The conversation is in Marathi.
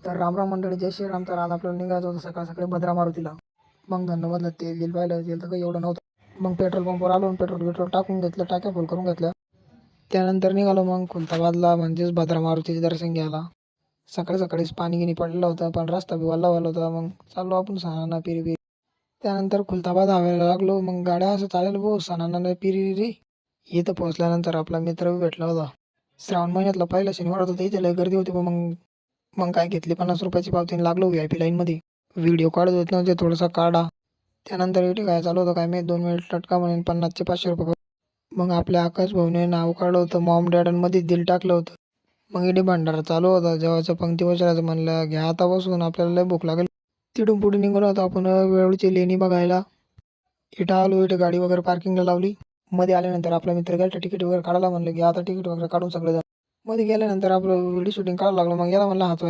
तर रामराम मंडळी, जय श्रीराम. तर आज आपल्याला निघायचं होतं सकाळ सकाळी भद्रा मारुतीला. मग धन्यवाद तेल बिल पाहिलं, तेल तर काही एवढं नव्हतं. मग पेट्रोल पंपवर आलो आणि पेट्रोल टाकून घेतलं, टाक्या फुल करून घेतल्या. त्यानंतर निघालो मग खुलताबादला, म्हणजेच भद्रा मारुतीचे दर्शन घ्यायला. सकाळी सकाळीच पाणी गिनी पडलेलं होतं, पण रस्ता बी वल्ला होता. मग चाललो आपण सणाना पिरी. त्यानंतर खुलताबाद हवेला लागलो. मग गाड्या असं चालेल भाऊ सणाना पिरी रे. इथं पोहोचल्यानंतर आपला मित्र बी भेटला होता. श्रावण महिन्यातला पहिला शनिवार होता, तर इथे लय गर्दी होती. मग मग काय घेतली 50 रुपयाची पावती आणि लागलो VIP लाईनमध्ये. व्हिडिओ काढत होत नव्हते, थोडासा काढा. त्यानंतर इथे काय चालू होतं काय मी 2 मिनिट टटका म्हणून 50चे 500 रुपये. मग आपल्या आकाश भाऊने नाव काढलं होतं, मॉम डॅडांमध्ये दिल टाकलं होतं. मग इथे भंडारा चालू होता. जेवायचं पंक्ती बसवायचं म्हणलं, घ्या आता बसून, आपल्याला लय भूक लागेल. तिथून पुढे निघालो होतो आपण वेळूची लेणी बघायला. इथं आलो, इथे गाडी वगैरे पार्किंगला लावली. मध्ये आल्यानंतर आपला मित्र गेला तिकीट वगैरे काढायला. म्हणलं घ्या आता तिकीट वगैरे काढून सगळेजण. मध्ये गेल्यानंतर आपलं व्हिडिओ शूटिंग काढायला लागलो. मग याला म्हणलं हात